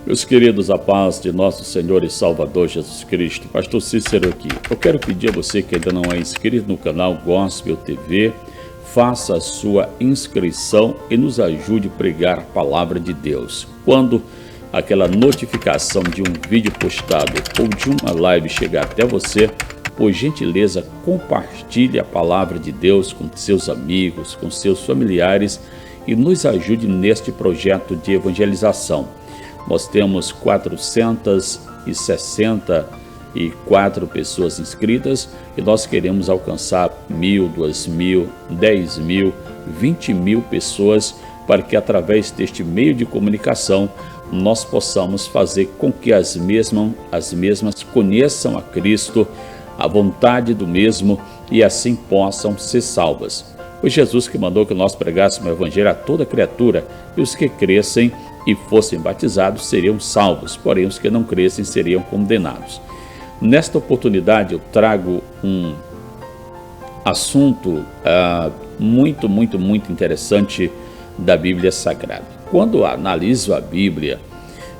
Meus queridos, a paz de nosso Senhor e Salvador Jesus Cristo, Pastor Cícero aqui. Eu quero pedir a você que ainda não é inscrito no canal Gospel TV, faça a sua inscrição e nos ajude a pregar a palavra de Deus. Quando aquela notificação de um vídeo postado ou de uma live chegar até você, por gentileza, compartilhe a palavra de Deus com seus amigos, com seus familiares e nos ajude neste projeto de evangelização. Nós temos 464 pessoas inscritas e nós queremos alcançar 1.000, 2.000, 10.000, 20.000 pessoas para que através deste meio de comunicação nós possamos fazer com que as mesmas conheçam a Cristo, a vontade do mesmo e assim possam ser salvas. Foi Jesus que mandou que nós pregássemos o evangelho a toda criatura e os que crescem e fossem batizados seriam salvos, porém os que não crescem seriam condenados. Nesta oportunidade eu trago um assunto muito interessante da Bíblia Sagrada. Quando analiso a Bíblia,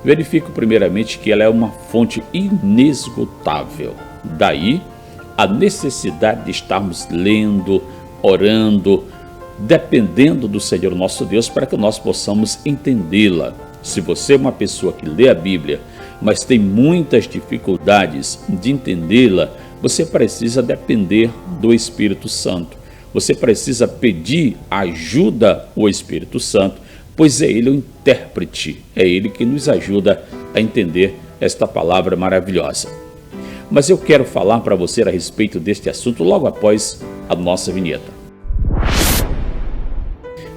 verifico primeiramente que ela é uma fonte inesgotável. Daí a necessidade de estarmos lendo, orando, dependendo do Senhor nosso Deus para que nós possamos entendê-la. Se você é uma pessoa que lê a Bíblia, mas tem muitas dificuldades de entendê-la, você precisa depender do Espírito Santo. Você precisa pedir ajuda ao Espírito Santo, pois é Ele o intérprete, é Ele que nos ajuda a entender esta palavra maravilhosa. Mas eu quero falar para você a respeito deste assunto logo após a nossa vinheta.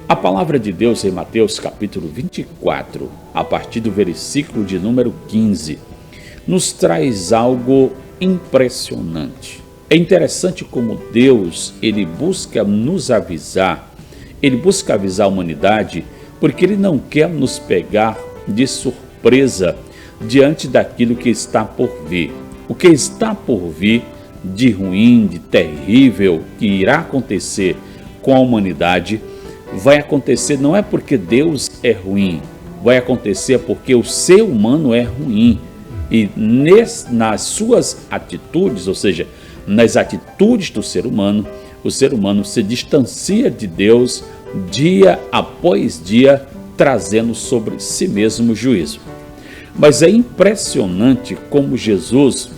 A palavra de Deus em Mateus capítulo 24, a partir do versículo de número 15, nos traz algo impressionante. É interessante como Deus, Ele busca nos avisar, Ele busca avisar a humanidade, porque Ele não quer nos pegar de surpresa diante daquilo que está por vir. O que está por vir de ruim, de terrível, que irá acontecer com a humanidade, vai acontecer não é porque Deus é ruim, vai acontecer porque o ser humano é ruim. E nas suas atitudes, ou seja, nas atitudes do ser humano, o ser humano se distancia de Deus dia após dia, trazendo sobre si mesmo juízo. Mas é impressionante como Jesus,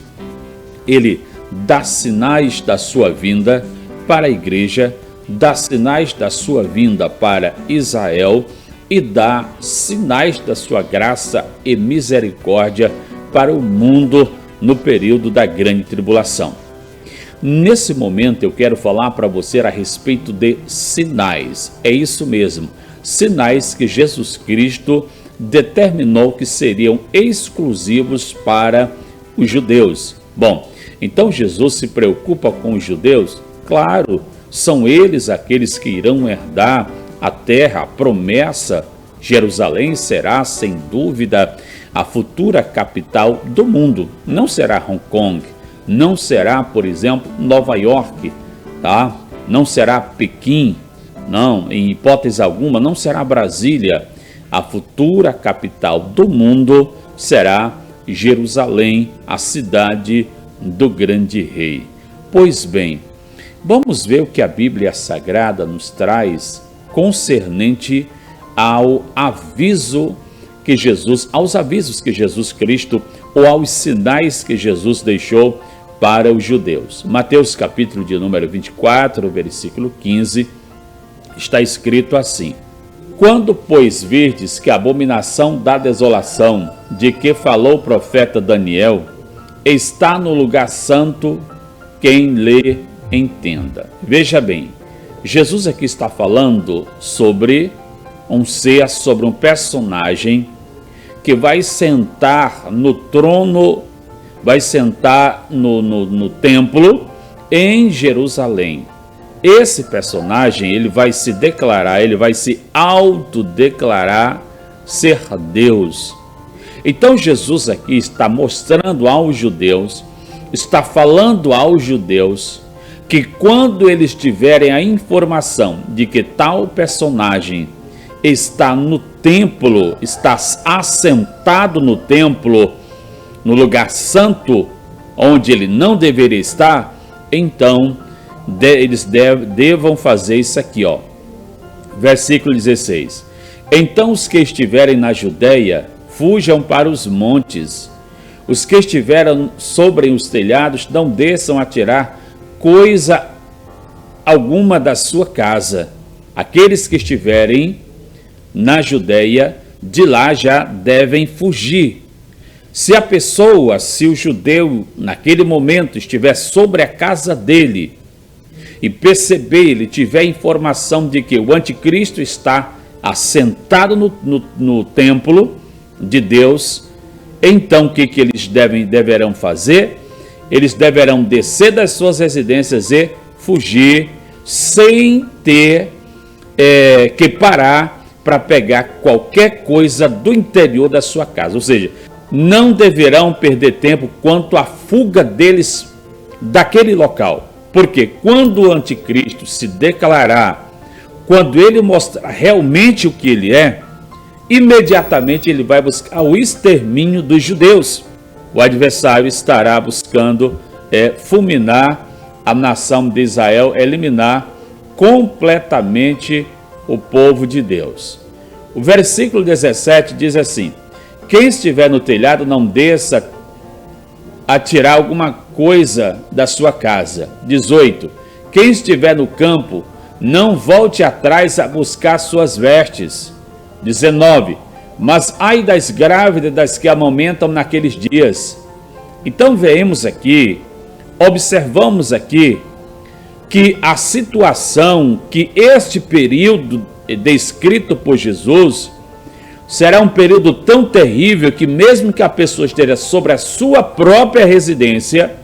Ele dá sinais da sua vinda para a igreja, dá sinais da sua vinda para Israel e dá sinais da sua graça e misericórdia para o mundo no período da grande tribulação. Nesse momento eu quero falar para você a respeito de sinais. É isso mesmo, sinais que Jesus Cristo determinou que seriam exclusivos para os judeus. Bom, então Jesus se preocupa com os judeus? Claro, são eles aqueles que irão herdar a terra, a promessa. Jerusalém será, sem dúvida, a futura capital do mundo. Não será Hong Kong, não será, por exemplo, Nova York, tá? Não será Pequim, não, em hipótese alguma, não será Brasília. A futura capital do mundo será Jerusalém, a cidade do grande rei. Pois bem, vamos ver o que a Bíblia Sagrada nos traz concernente aos avisos que Jesus Cristo ou aos sinais que Jesus deixou para os judeus. Mateus capítulo de número 24, versículo 15, está escrito assim: Quando, pois, virdes que a abominação da desolação, de que falou o profeta Daniel, está no lugar santo, quem lê, entenda. Veja bem, Jesus aqui está falando sobre um ser, sobre um personagem que vai sentar no trono, vai sentar no templo em Jerusalém. Esse personagem, ele vai se declarar, ele vai se autodeclarar ser Deus. Então Jesus aqui está mostrando aos judeus, está falando aos judeus, que quando eles tiverem a informação de que tal personagem está no templo, está assentado no templo, no lugar santo, onde ele não deveria estar, então eles devam fazer isso aqui, ó. Versículo 16. Então os que estiverem na Judéia, fujam para os montes. Os que estiverem sobre os telhados, não desçam a tirar coisa alguma da sua casa. Aqueles que estiverem na Judéia, de lá já devem fugir. Se o judeu, naquele momento, estiver sobre a casa dele e perceber, ele tiver informação de que o anticristo está assentado no templo de Deus, então o que eles deverão fazer? Eles deverão descer das suas residências e fugir, sem ter que parar para pegar qualquer coisa do interior da sua casa. Ou seja, não deverão perder tempo quanto à fuga deles daquele local. Porque quando o anticristo se declarar, quando ele mostrar realmente o que ele é, imediatamente ele vai buscar o extermínio dos judeus. O adversário estará buscando fulminar a nação de Israel, eliminar completamente o povo de Deus. O versículo 17 diz assim: quem estiver no telhado, não desça a tirar alguma coisa da sua casa. 18. Quem estiver no campo, não volte atrás a buscar suas vestes. 19. Mas ai das grávidas, das que amamentam naqueles dias. Então vemos aqui, observamos aqui, que a situação, que este período descrito por Jesus, será um período tão terrível que mesmo que a pessoa esteja sobre a sua própria residência,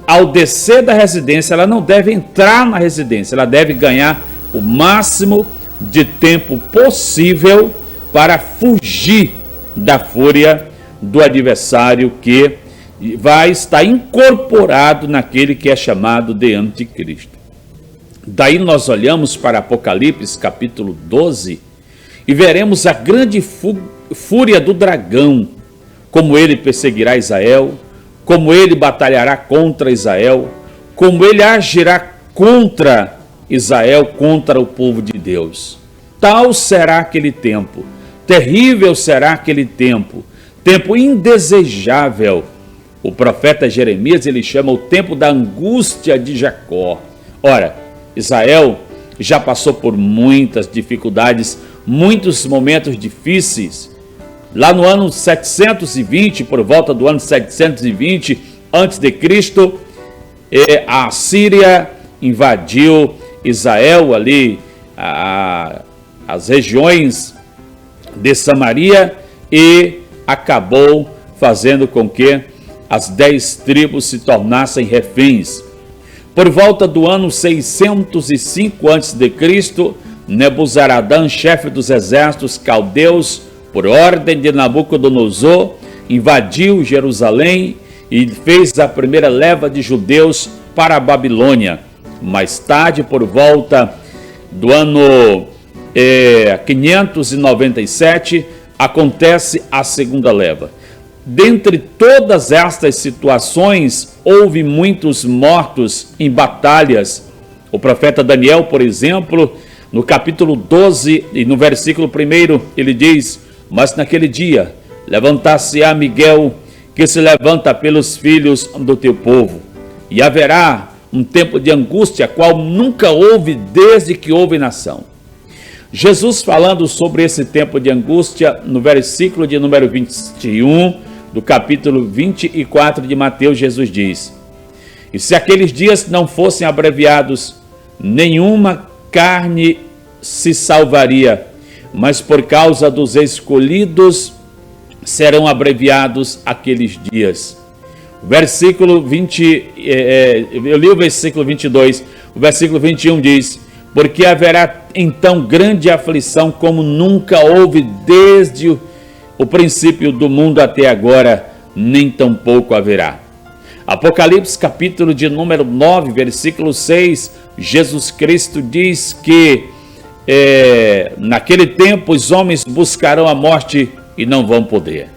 ao descer da residência, ela não deve entrar na residência, ela deve ganhar o máximo de tempo possível para fugir da fúria do adversário que vai estar incorporado naquele que é chamado de anticristo. Daí nós olhamos para Apocalipse capítulo 12 e veremos a grande fúria do dragão, como ele perseguirá Israel, como ele batalhará contra Israel, como ele agirá contra Israel, contra o povo de Deus. Tal será aquele tempo, terrível será aquele tempo, tempo indesejável. O profeta Jeremias, ele chama o tempo da angústia de Jacó. Ora, Israel já passou por muitas dificuldades, muitos momentos difíceis. Lá no ano 720, por volta do ano 720 a.C., a Síria invadiu Israel, ali as regiões de Samaria, e acabou fazendo com que as 10 tribos se tornassem reféns. Por volta do ano 605 a.C., Nebuzaradã, chefe dos exércitos caldeus, por ordem de Nabucodonosor, invadiu Jerusalém e fez a primeira leva de judeus para a Babilônia. Mais tarde, por volta do ano 597, acontece a segunda leva. Dentre todas estas situações, houve muitos mortos em batalhas. O profeta Daniel, por exemplo, no capítulo 12 e no versículo 1, ele diz: mas naquele dia levantar-se-á Miguel, que se levanta pelos filhos do teu povo, e haverá um tempo de angústia, qual nunca houve desde que houve nação. Jesus, falando sobre esse tempo de angústia, no versículo de número 21, do capítulo 24 de Mateus, Jesus diz: e se aqueles dias não fossem abreviados, nenhuma carne se salvaria, mas por causa dos escolhidos serão abreviados aqueles dias. Versículo 20, eu li o versículo 22, o versículo 21 diz: porque haverá então grande aflição, como nunca houve desde o princípio do mundo até agora, nem tampouco haverá. Apocalipse capítulo de número 9, versículo 6, Jesus Cristo diz que naquele tempo os homens buscarão a morte e não vão poder.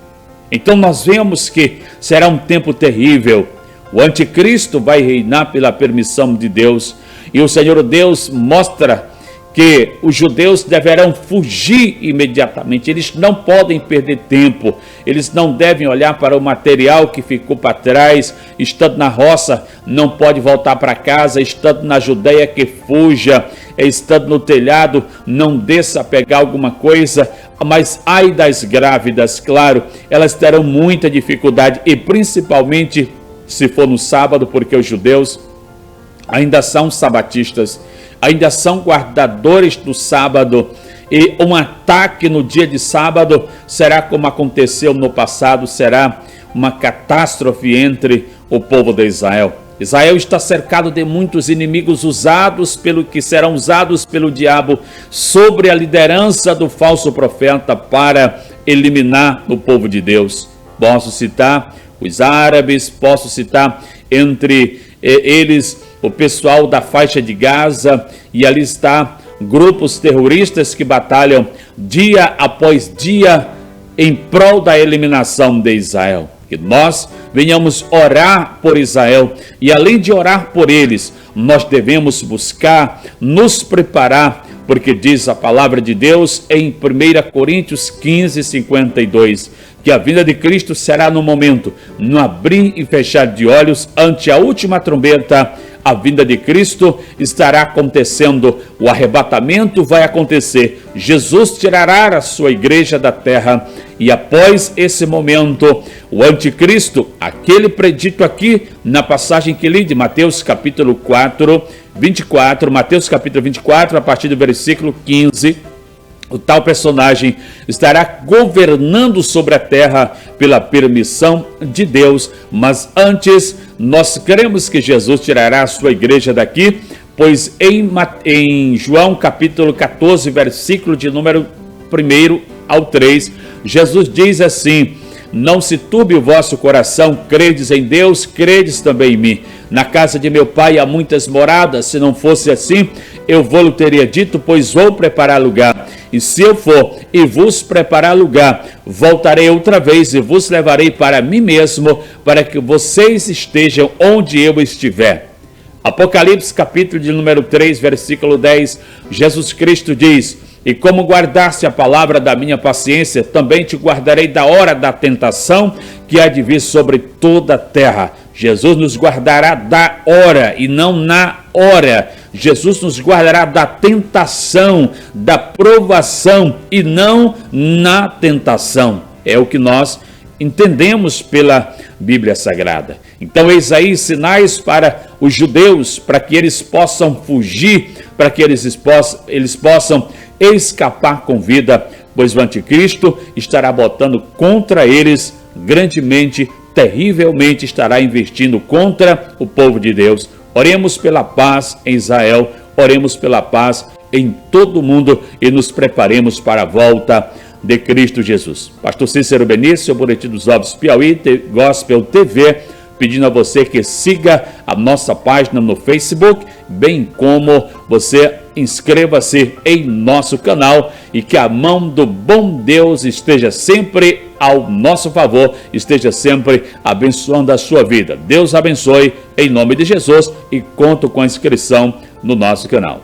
Então nós vemos que será um tempo terrível. O anticristo vai reinar pela permissão de Deus, e o Senhor Deus mostra que os judeus deverão fugir imediatamente. Eles não podem perder tempo, eles não devem olhar para o material que ficou para trás. Estando na roça, não pode voltar para casa. Estando na Judeia, que fuja. Estando no telhado, não desça a pegar alguma coisa. Mas ai das grávidas, claro, elas terão muita dificuldade, e principalmente se for no sábado, porque os judeus ainda são sabatistas, ainda são guardadores do sábado, e um ataque no dia de sábado será como aconteceu no passado, será uma catástrofe entre o povo de Israel. Israel está cercado de muitos inimigos que serão usados pelo diabo sobre a liderança do falso profeta para eliminar o povo de Deus. Posso citar os árabes, posso citar entre eles o pessoal da faixa de Gaza, e ali está grupos terroristas que batalham dia após dia em prol da eliminação de Israel. Que nós venhamos orar por Israel, e além de orar por eles, nós devemos buscar nos preparar, porque diz a palavra de Deus em 1 Coríntios 15, 52, que a vinda de Cristo será no momento, no abrir e fechar de olhos, ante a última trombeta. A vinda de Cristo estará acontecendo, o arrebatamento vai acontecer, Jesus tirará a sua igreja da terra, e após esse momento, o anticristo, aquele predito aqui na passagem que li de Mateus capítulo 24, Mateus capítulo 24, a partir do versículo 15, o tal personagem estará governando sobre a terra pela permissão de Deus. Mas antes, nós cremos que Jesus tirará a sua igreja daqui, pois em João capítulo 14, versículo de número 1 ao 3, Jesus diz assim: não se turbe o vosso coração, credes em Deus, credes também em mim. Na casa de meu pai há muitas moradas, se não fosse assim, eu vou-lhe teria dito, pois vou preparar lugar. E se eu for e vos preparar lugar, voltarei outra vez e vos levarei para mim mesmo, para que vocês estejam onde eu estiver. Apocalipse capítulo de número 3, versículo 10, Jesus Cristo diz: e como guardaste a palavra da minha paciência, também te guardarei da hora da tentação que há de vir sobre toda a terra. Jesus nos guardará da hora e não na hora. Jesus nos guardará da tentação, da provação e não na tentação. É o que nós entendemos pela Bíblia Sagrada. Então, eis aí sinais para os judeus, para que eles possam fugir, para que eles possam escapar com vida, pois o anticristo estará botando contra eles grandemente, terrivelmente, estará investindo contra o povo de Deus. Oremos pela paz em Israel, oremos pela paz em todo o mundo e nos preparemos para a volta de Cristo Jesus. Pastor Cícero Benício, Boletim dos Ovos Piauí, Gospel TV, pedindo a você que siga a nossa página no Facebook, bem como você inscreva-se em nosso canal, e que a mão do bom Deus esteja sempre ao nosso favor, esteja sempre abençoando a sua vida. Deus abençoe em nome de Jesus, e conto com a inscrição no nosso canal.